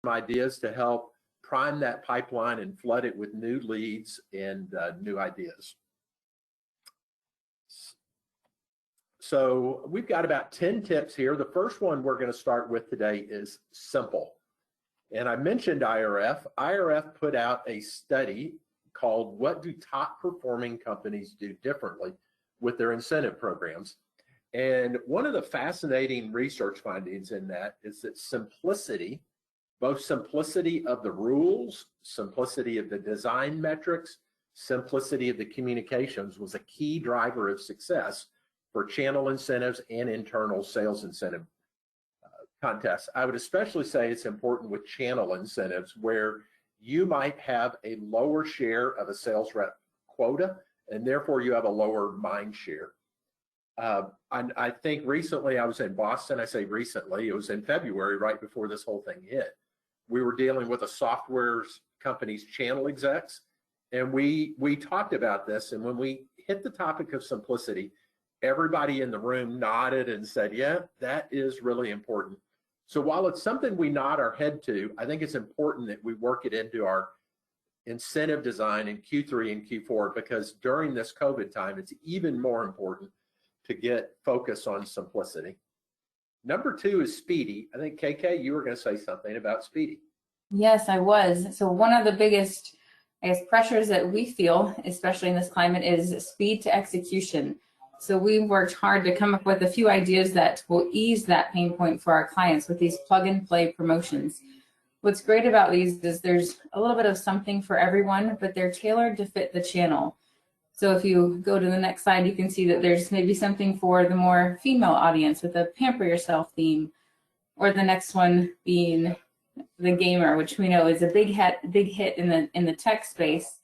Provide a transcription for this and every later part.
ideas to help prime that pipeline and flood it with new leads and new ideas. So we've got about 10 tips here. The first one we're going to start with today is simple. And I mentioned IRF. IRF put out a study called "What Do Top Performing Companies Do Differently with Their Incentive Programs?" And one of the fascinating research findings in that is that simplicity, both simplicity of the rules, simplicity of the design metrics, simplicity of the communications, was a key driver of success for channel incentives and internal sales incentive contests. I would especially say it's important with channel incentives, where you might have a lower share of a sales rep quota, and therefore you have a lower mind share. I think recently I was in Boston. I say recently, it was in February, right before this whole thing hit. We were dealing with a software company's channel execs, and we talked about this. And when we hit the topic of simplicity, everybody in the room nodded and said, yeah, that is really important. So while it's something we nod our head to, I think it's important that we work it into our incentive design in Q3 and Q4, because during this COVID time, it's even more important to get focus on simplicity. Number 2 is speedy. I think, KK, you were going to say something about speedy. Yes, I was. So one of the biggest, I guess, pressures that we feel, especially in this climate, is speed to execution. So we've worked hard to come up with a few ideas that will ease that pain point for our clients with these plug-and-play promotions. What's great about these is there's a little bit of something for everyone, but they're tailored to fit the channel. So if you go to the next slide, you can see that there's maybe something for the more female audience with a pamper yourself theme, or the next one being the gamer, which we know is a big hit in the tech space,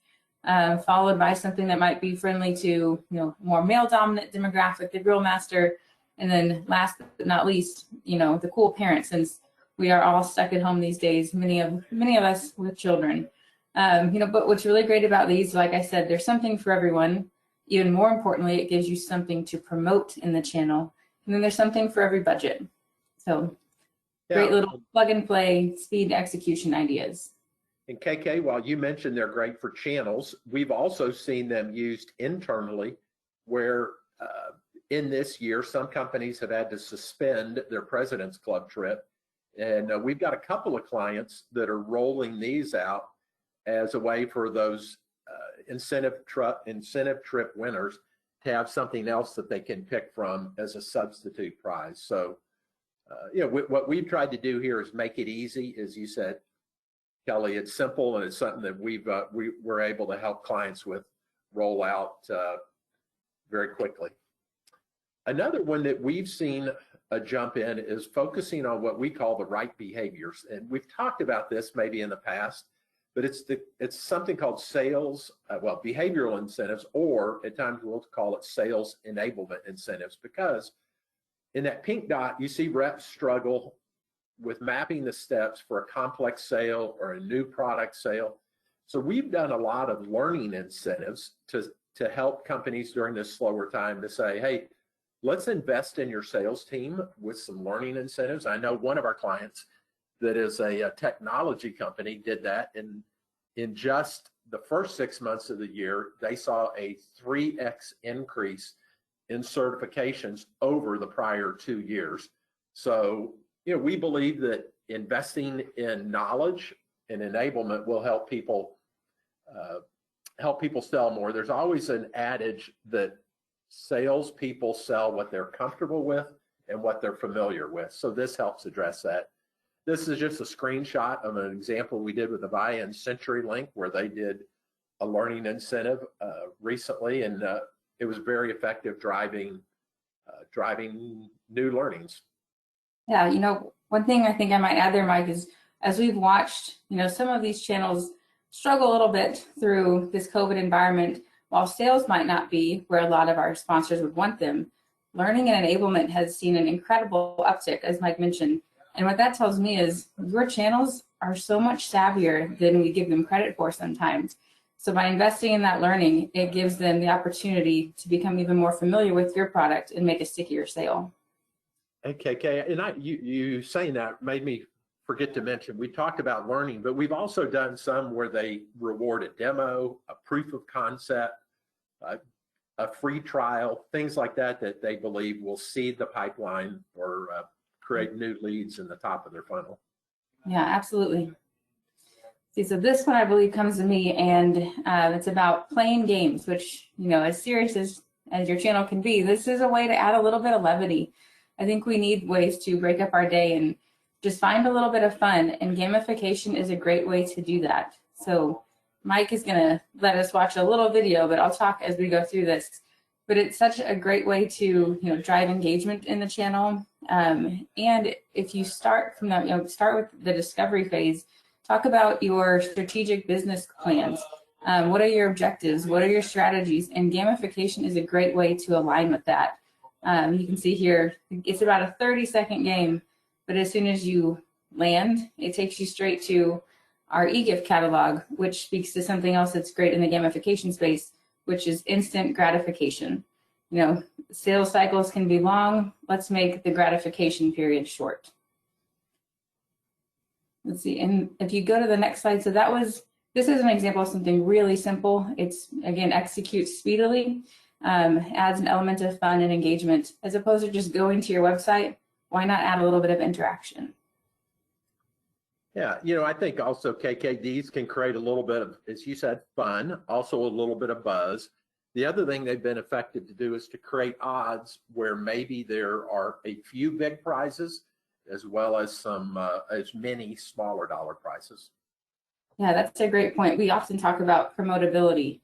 followed by something that might be friendly to more male dominant demographic, the grill master, and then last but not least, the cool parent, since we are all stuck at home these days, many of us with children. But what's really great about these, like I said, there's something for everyone. Even more importantly, it gives you something to promote in the channel. And then there's something for every budget. So great little plug and play speed execution ideas. And KK, while you mentioned they're great for channels, we've also seen them used internally, where in this year, some companies have had to suspend their President's Club trip. And we've got a couple of clients that are rolling these out as a way for those incentive trip winners to have something else that they can pick from as a substitute prize. So, what we've tried to do here is make it easy, as you said, Kelly. It's simple, and it's something that we're able to help clients with roll out very quickly. Another one that we've seen a jump in is focusing on what we call the right behaviors, and we've talked about this maybe in the past. But it's something called sales, behavioral incentives, or at times we'll call it sales enablement incentives, because in that pink dot, you see reps struggle with mapping the steps for a complex sale or a new product sale. So we've done a lot of learning incentives to help companies during this slower time to say, hey, let's invest in your sales team with some learning incentives. I know one of our clients that is a technology company did that, and in just the first 6 months of the year, they saw a 3x increase in certifications over the prior 2 years. So, we believe that investing in knowledge and enablement will help people sell more. There's always an adage that salespeople sell what they're comfortable with and what they're familiar with. So this helps address that. This is just a screenshot of an example we did with Avaya and CenturyLink, where they did a learning incentive recently, and it was very effective driving new learnings. Yeah, one thing I think I might add there, Mike, is as we've watched, some of these channels struggle a little bit through this COVID environment, while sales might not be where a lot of our sponsors would want them, learning and enablement has seen an incredible uptick, as Mike mentioned. And what that tells me is your channels are so much savvier than we give them credit for sometimes. So by investing in that learning, it gives them the opportunity to become even more familiar with your product and make a stickier sale. Hey, KK, and you saying that made me forget to mention, we talked about learning, but we've also done some where they reward a demo, a proof of concept, a free trial, things like that that they believe will seed the pipeline or create new leads in the top of their funnel. Yeah, absolutely. See, so this one I believe comes to me, and it's about playing games, which, you know, as serious as your channel can be, this is a way to add a little bit of levity. I think we need ways to break up our day and just find a little bit of fun, and gamification is a great way to do that. So Mike is going to let us watch a little video, but I'll talk as we go through this. But it's such a great way to, you know, drive engagement in the channel. And if you start from that, you know, start with the discovery phase, talk about your strategic business plans. What are your objectives? What are your strategies? And gamification is a great way to align with that. You can see here, it's about a 30-second game, but as soon as you land, it takes you straight to our e-gift catalog, which speaks to something else that's great in the gamification space, which is instant gratification. You know, sales cycles can be long. Let's make the gratification period short. Let's see, and if you go to the next slide, so this is an example of something really simple. It's, again, execute speedily, adds an element of fun and engagement. As opposed to just going to your website, why not add a little bit of interaction? Yeah, you know, I think also KKDs can create a little bit of, as you said, fun, also a little bit of buzz. The other thing they've been effective to do is to create odds where maybe there are a few big prizes as well as as many smaller dollar prizes. Yeah, that's a great point. We often talk about promotability,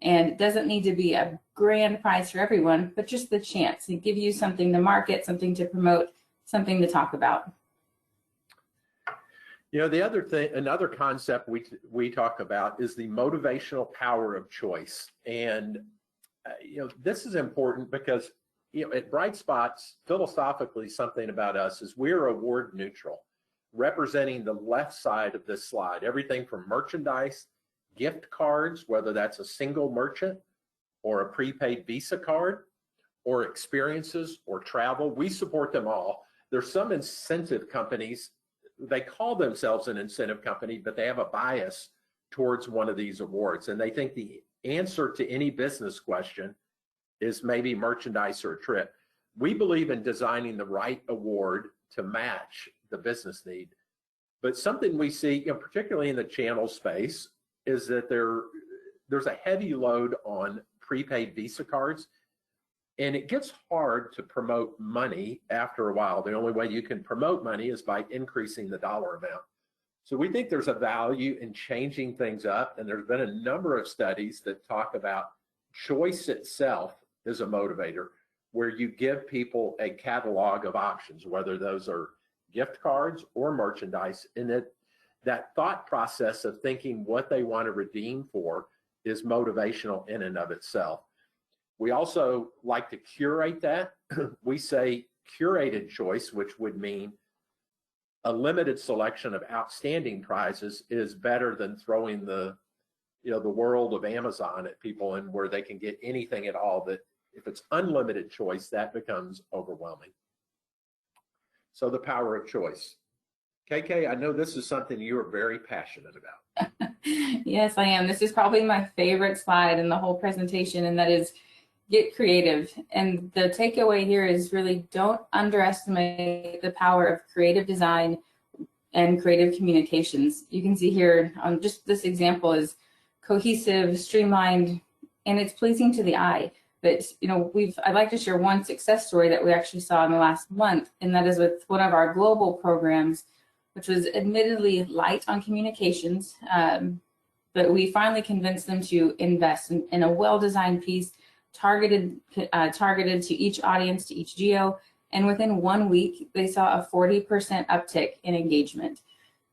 and it doesn't need to be a grand prize for everyone, but just the chance to give you something to market, something to promote, something to talk about. You know, the other thing, another concept we talk about is the motivational power of choice. And, you know, this is important because, you know, at Bright Spots, philosophically, something about us is we're award neutral, representing the left side of this slide, everything from merchandise, gift cards, whether that's a single merchant or a prepaid Visa card, or experiences or travel. We support them all. There's some incentive companies, they call themselves an incentive company, but they have a bias towards one of these awards. And they think the answer to any business question is maybe merchandise or a trip. We believe in designing the right award to match the business need. But something we see, you know, particularly in the channel space, is that there's a heavy load on prepaid Visa cards. And it gets hard to promote money after a while. The only way you can promote money is by increasing the dollar amount. So we think there's a value in changing things up. And there's been a number of studies that talk about choice itself as a motivator, where you give people a catalog of options, whether those are gift cards or merchandise. And that thought process of thinking what they want to redeem for is motivational in and of itself. We also like to curate that. We say curated choice, which would mean a limited selection of outstanding prizes is better than throwing the world of Amazon at people and where they can get anything at all. That if it's unlimited choice, that becomes overwhelming. So the power of choice. KK, I know this is something you are very passionate about. Yes, I am. This is probably my favorite slide in the whole presentation, and that is get creative. And the takeaway here is really don't underestimate the power of creative design and creative communications. You can see here on just this example is cohesive, streamlined, and it's pleasing to the eye. But, you know, I'd like to share one success story that we actually saw in the last month, and that is with one of our global programs, which was admittedly light on communications, but we finally convinced them to invest in a well-designed piece targeted to each audience, to each geo, and within 1 week, they saw a 40% uptick in engagement.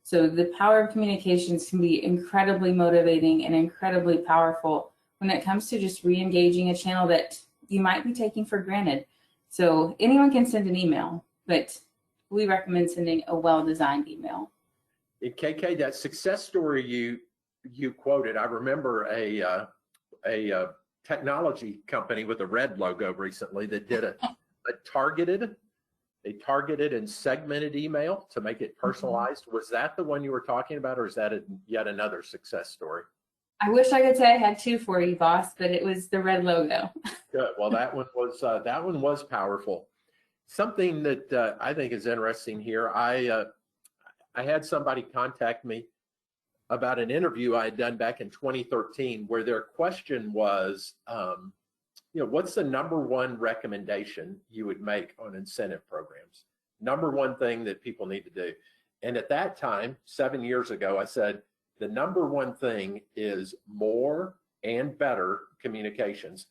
So the power of communications can be incredibly motivating and incredibly powerful when it comes to just re-engaging a channel that you might be taking for granted. So anyone can send an email, but we recommend sending a well-designed email. In KK, that success story you quoted, I remember a technology company with a red logo recently that did a targeted a targeted and segmented email to make it personalized. Was that the one you were talking about, or is that yet another success story? I wish I could say I had two for you, boss, but it was the red logo. Good. Well, that one was powerful. Something that I think is interesting here. I had somebody contact me about an interview I had done back in 2013, where their question was, what's the number one recommendation you would make on incentive programs? Number one thing that people need to do. And at that time, 7 years ago, I said, the number one thing is more and better communications.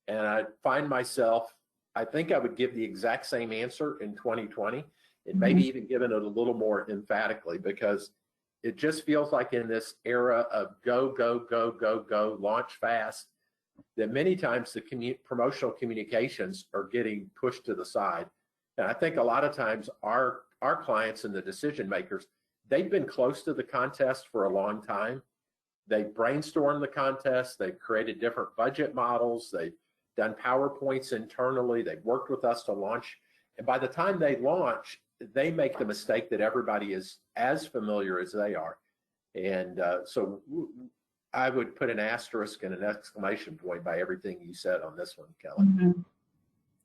And I find myself, I think I would give the exact same answer in 2020, and maybe even given it a little more emphatically, because it just feels like in this era of go, go, go, go, go, launch fast, that many times the promotional communications are getting pushed to the side. And I think a lot of times our clients and the decision makers, they've been close to the contest for a long time. They've brainstormed the contest. They've created different budget models. They've done PowerPoints internally. They've worked with us to launch. And by the time they launch, they make the mistake that everybody is as familiar as they are. And so I would put an asterisk and an exclamation point by everything you said on this one, Kelly.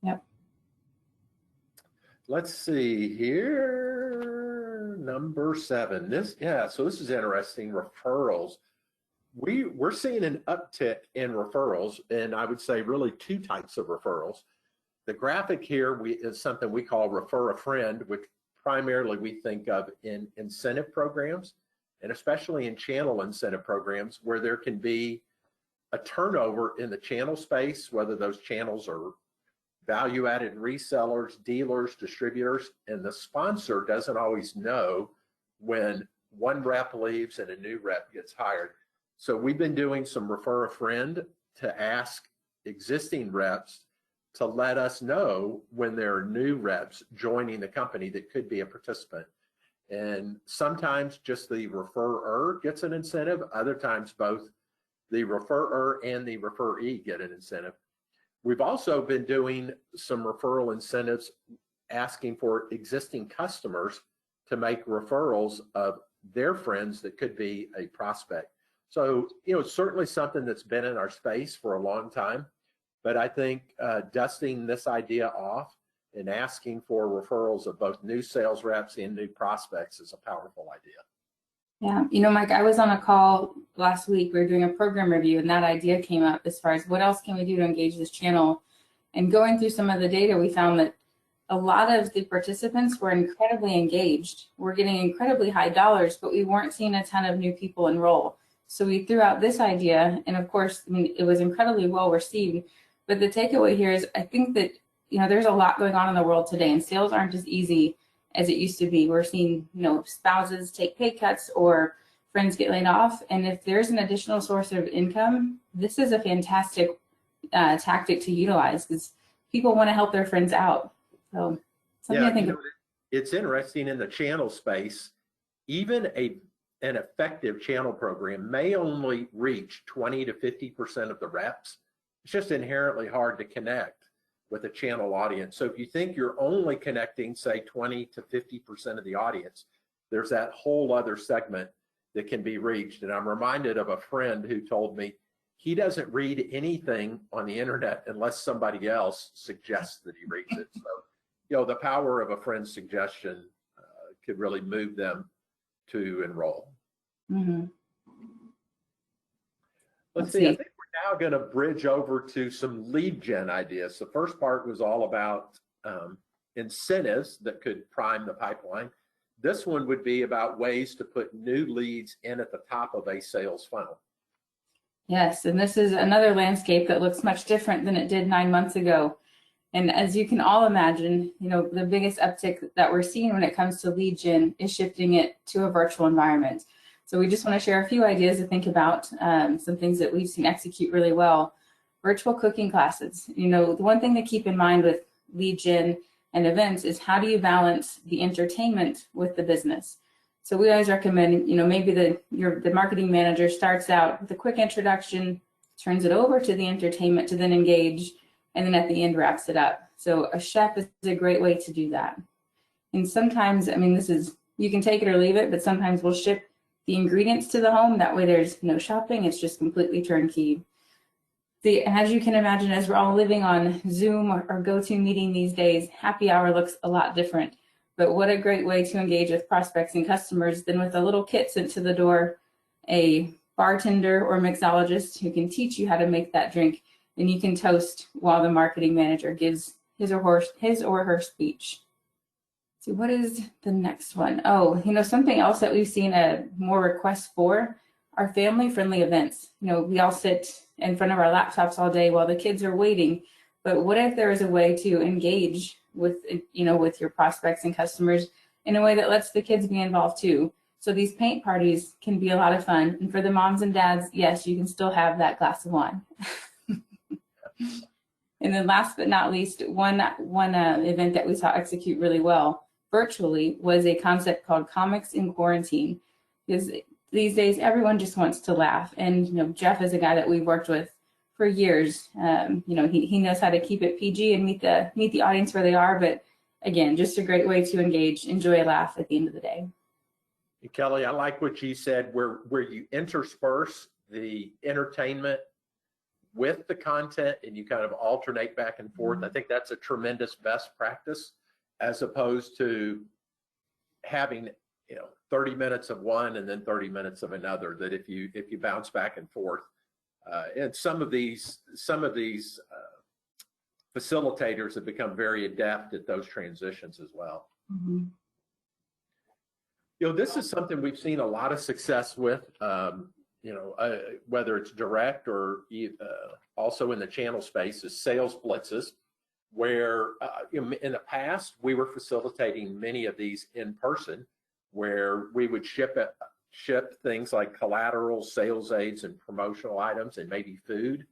Yep. Let's see here. Number 7. So this is interesting. Referrals. We're seeing an uptick in referrals, and I would say really 2 types of referrals. The graphic here is something we call refer a friend, which primarily we think of in incentive programs, and especially in channel incentive programs, where there can be a turnover in the channel space, whether those channels are value-added resellers, dealers, distributors, and the sponsor doesn't always know when one rep leaves and a new rep gets hired. So we've been doing some refer a friend to ask existing reps to let us know when there are new reps joining the company that could be a participant. And sometimes just the referrer gets an incentive. Other times both the referrer and the referee get an incentive. We've also been doing some referral incentives asking for existing customers to make referrals of their friends that could be a prospect. So, it's certainly something that's been in our space for a long time, but I think dusting this idea off and asking for referrals of both new sales reps and new prospects is a powerful idea. Yeah, Mike, I was on a call last week. We were doing a program review, and that idea came up as far as what else can we do to engage this channel. And going through some of the data, we found that a lot of the participants were incredibly engaged. We're getting incredibly high dollars, but we weren't seeing a ton of new people enroll. So we threw out this idea, and of course, it was incredibly well received. But the takeaway here is, I think that there's a lot going on in the world today, and sales aren't as easy as it used to be. We're seeing spouses take pay cuts or friends get laid off, and if there's an additional source of income, this is a fantastic tactic to utilize, because people want to help their friends out. So something I think it's interesting in the channel space. Even an effective channel program may only reach 20 to 50% of the reps. It's just inherently hard to connect with a channel audience. So if you think you're only connecting, say, 20 to 50% of the audience, there's that whole other segment that can be reached. And I'm reminded of a friend who told me he doesn't read anything on the internet unless somebody else suggests that he reads it. So, the power of a friend's suggestion could really move them to enroll. Let's see. I think we're now going to bridge over to some lead gen ideas. The first part was all about incentives that could prime the pipeline. This one would be about ways to put new leads in at the top of a sales funnel. Yes, and this is another landscape that looks much different than it did 9 months ago. And as you can all imagine, the biggest uptick that we're seeing when it comes to lead gen is shifting it to a virtual environment. So we just want to share a few ideas to think about, some things that we've seen execute really well. Virtual cooking classes. The one thing to keep in mind with lead gen and events is, how do you balance the entertainment with the business? So we always recommend, maybe the marketing manager starts out with a quick introduction, turns it over to the entertainment to then engage, and then at the end wraps it up. So a chef is a great way to do that. And sometimes, I mean, you can take it or leave it, but sometimes we'll ship the ingredients to the home. That way there's no shopping. It's just completely turnkey. As you can imagine, as we're all living on Zoom or GoToMeeting these days, happy hour looks a lot different. But what a great way to engage with prospects and customers than with a little kit sent to the door, a bartender or mixologist who can teach you how to make that drink, and you can toast while the marketing manager gives his or her speech. So what is the next one? Oh, something else that we've seen more requests for are family-friendly events. We all sit in front of our laptops all day while the kids are waiting, but what if there is a way to engage with your prospects and customers in a way that lets the kids be involved too? So these paint parties can be a lot of fun, and for the moms and dads, yes, you can still have that glass of wine. And then last but not least, one event that we saw execute really well virtually was a concept called Comics in Quarantine. Because these days, everyone just wants to laugh. And Jeff is a guy that we've worked with for years. He knows how to keep it PG and meet the audience where they are. But again, just a great way to engage, enjoy a laugh at the end of the day. Kelly, I like what you said, where you intersperse the entertainment with the content and you kind of alternate back and forth. I think that's a tremendous best practice, as opposed to having 30 minutes of one and then 30 minutes of another. That if you bounce back and forth, and some of these facilitators have become very adept at those transitions as well. Mm-hmm. This is something we've seen a lot of success with. Whether it's direct or also in the channel space, is sales blitzes, where in the past we were facilitating many of these in person, where we would ship things like collateral, sales aids, and promotional items, and maybe food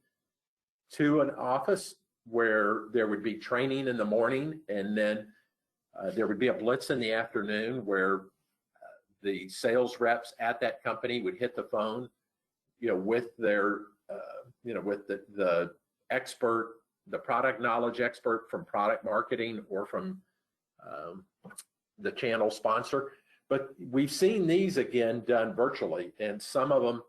to an office where there would be training in the morning, and then there would be a blitz in the afternoon where the sales reps at that company would hit the phone with their, with the expert, the product knowledge expert from product marketing or from the channel sponsor. But we've seen these again done virtually, and some of them,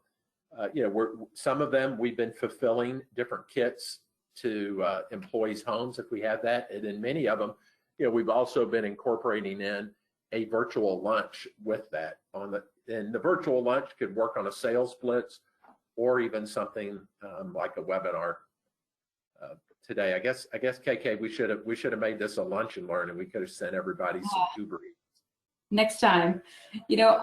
some of them we've been fulfilling different kits to employees' homes if we have that, and then many of them, we've also been incorporating in a virtual lunch with that and the virtual lunch could work on a sales blitz, or even something like a webinar. Today, I guess KK, we should have made this a lunch and learn, and we could have sent everybody some Uber Eats. Next time.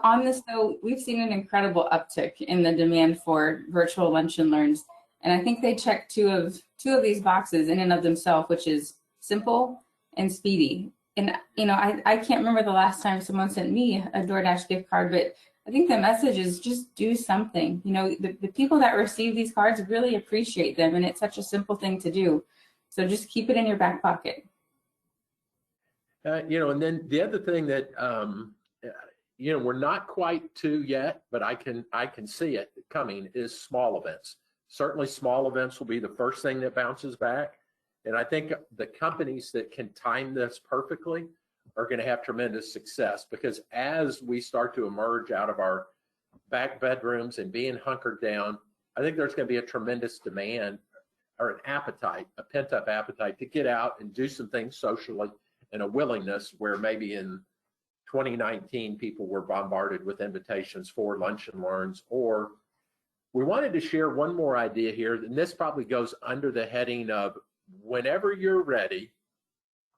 On this though, we've seen an incredible uptick in the demand for virtual lunch and learns, and I think they check two of these boxes in and of themselves, which is simple and speedy. And I can't remember the last time someone sent me a DoorDash gift card, but I think the message is just do something. The people that receive these cards really appreciate them, and it's such a simple thing to do. So just keep it in your back pocket. And then the other thing that we're not quite to yet, but I can see it coming, is small events. Certainly, small events will be the first thing that bounces back, and I think the companies that can time this perfectly are going to have tremendous success, because as we start to emerge out of our back bedrooms and being hunkered down, I think there's going to be a tremendous demand, or an appetite, a pent-up appetite to get out and do some things socially, and a willingness where maybe in 2019 people were bombarded with invitations for lunch and learns. Or we wanted to share one more idea here, and this probably goes under the heading of whenever you're ready,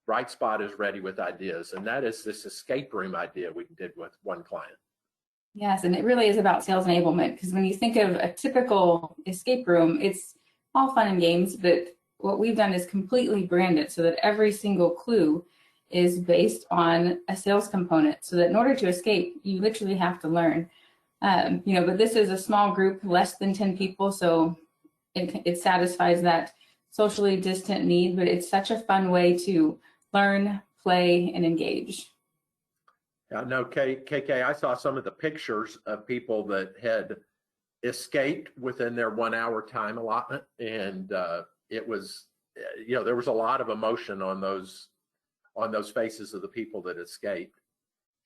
Bright Spot is ready with ideas, and that is this escape room idea we did with one client. Yes, and it really is about sales enablement, because when you think of a typical escape room, it's all fun and games, but what we've done is completely brand it so that every single clue is based on a sales component, so that in order to escape, you literally have to learn. But this is a small group, less than 10 people, so it satisfies that socially distant need, but it's such a fun way to learn, play, and engage. No, KK, I saw some of the pictures of people that had escaped within their 1 hour time allotment, and it was, there was a lot of emotion on those on those faces of the people that escaped.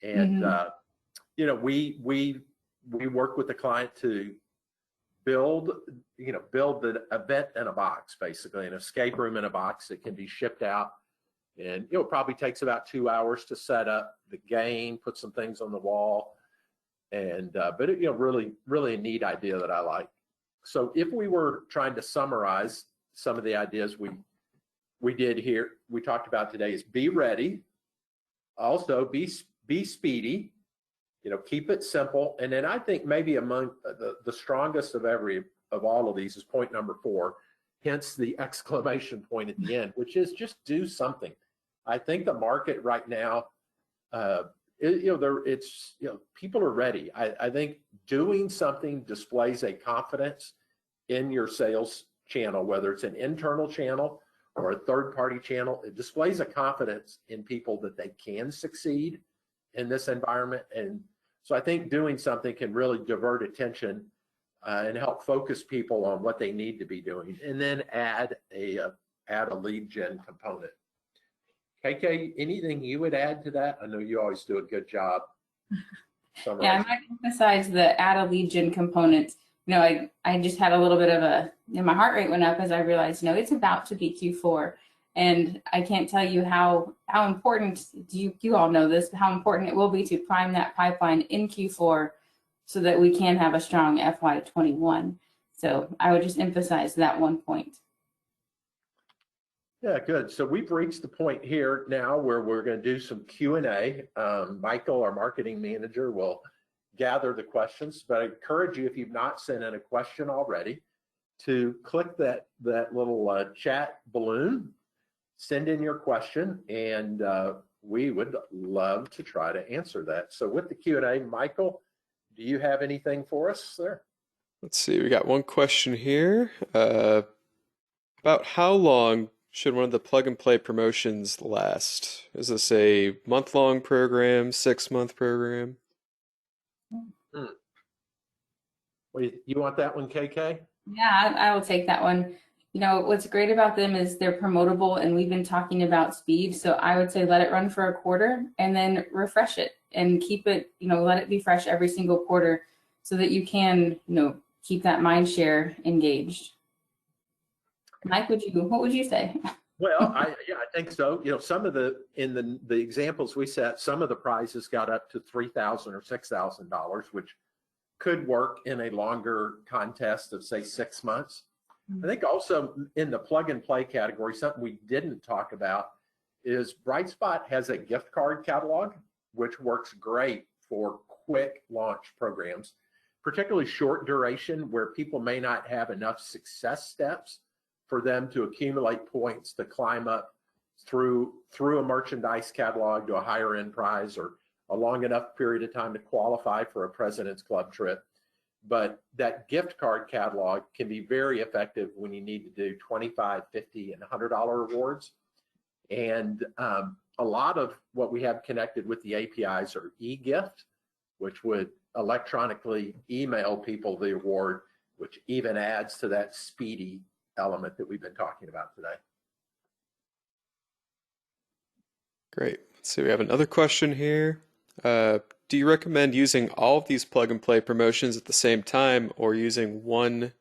And you know, we work with the client to build the event in a box, basically an escape room in a box that can be shipped out. And it probably takes about 2 hours to set up the game, put some things on the wall, and but it, really a neat idea that I like. So if we were trying to summarize some of the ideas we did here, we talked about today, is be ready, also be speedy, keep it simple. And then I think maybe among the strongest of all of these is point number 4, hence the exclamation point at the end, which is just do something. I think the market right now, people are ready. I think doing something displays a confidence in your sales channel, whether it's an internal channel or a third-party channel. It displays a confidence in people that they can succeed in this environment. And so I think doing something can really divert attention and help focus people on what they need to be doing, and then add a lead gen component. KK, anything you would add to that? I know you always do a good job summarizing. Yeah, I might emphasize the add a lead gen component. I just had a little bit of my heart rate went up as I realized, it's about to be Q4. And I can't tell you how important, you all know this, how important it will be to prime that pipeline in Q4 so that we can have a strong FY21. So I would just emphasize that one point. Yeah, good. So we've reached the point here now where we're going to do some Q&A. Michael, our marketing manager, will gather the questions, but I encourage you, if you've not sent in a question already, to click that little chat balloon, send in your question, and we would love to try to answer that. So with the Q&A, Michael, do you have anything for us there? Let's see, we got one question here. About how long should one of the plug and play promotions last? Is this a month-long program, 6-month program? Well, you want that one, KK? Yeah, I will take that one. What's great about them is they're promotable, and we've been talking about speed. So I would say let it run for a quarter and then refresh it and keep it, let it be fresh every single quarter so that you can, keep that mind share engaged. Mike, what would you say? Well, I think so. Some of the examples we set, some of the prizes got up to $3,000 or $6,000, which could work in a longer contest of, say, 6 months. I think also in the plug and play category, something we didn't talk about is Brightspot has a gift card catalog, which works great for quick launch programs, particularly short duration, where people may not have enough success steps for them to accumulate points to climb up through a merchandise catalog to a higher end prize, or a long enough period of time to qualify for a President's Club trip. But that gift card catalog can be very effective when you need to do $25, $50, and $100 rewards. And a lot of what we have connected with the APIs are e-gift, which would electronically email people the award, which even adds to that speedy element that we've been talking about today. Great. So we have another question here. Do you recommend using all of these plug and play promotions at the same time, or using one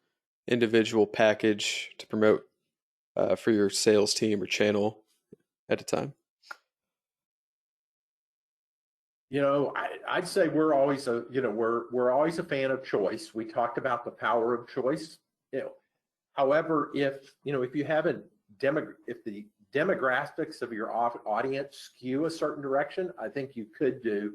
individual package to promote for your sales team or channel at a time? I'd say we're always we're always a fan of choice. We talked about the power of choice. However, if the demographics of your audience skew a certain direction, I think you could do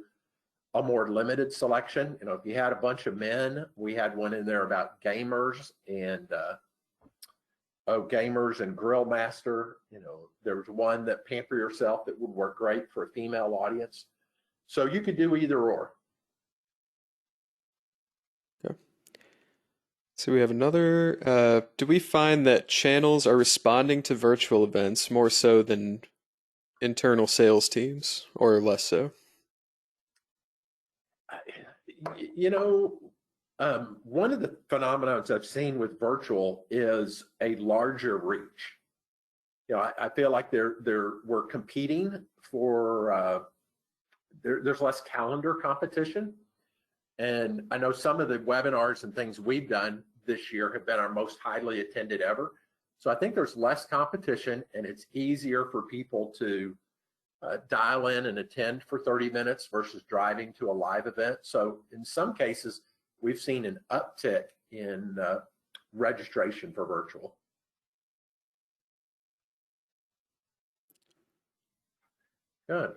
a more limited selection. If you had a bunch of men, we had one in there about gamers and grill master. There was one that pamper yourself that would work great for a female audience. So you could do either or. Okay. So we have another. Do we find that channels are responding to virtual events more so than internal sales teams, or less so? One of the phenomena I've seen with virtual is a larger reach. you know, I feel like we're competing for, there's less calendar competition. And I know some of the webinars and things we've done this year have been our most highly attended ever. So I think there's less competition, and it's easier for people to dial in and attend for 30 minutes versus driving to a live event. So in some cases, we've seen an uptick in registration for virtual. Good.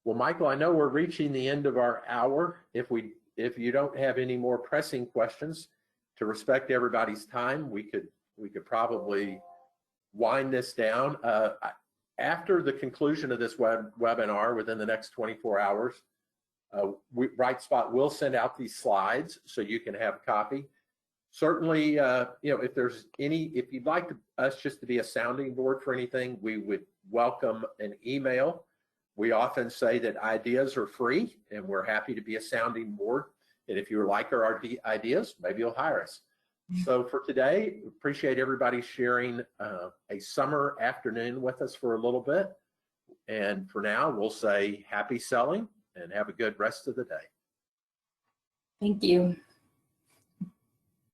Well, Michael, I know we're reaching the end of our hour. If you don't have any more pressing questions, to respect everybody's time, we could probably wind this down. After the conclusion of this webinar, within the next 24 hours, BrightSpot will send out these slides so you can have a copy. Certainly, you know, if you'd like us just to be a sounding board for anything, we would welcome an email. We often say that ideas are free, and we're happy to be a sounding board. And if you like our ideas, maybe you'll hire us. So for today, appreciate everybody sharing a summer afternoon with us for a little bit. And for now, we'll say happy selling and have a good rest of the day. Thank you.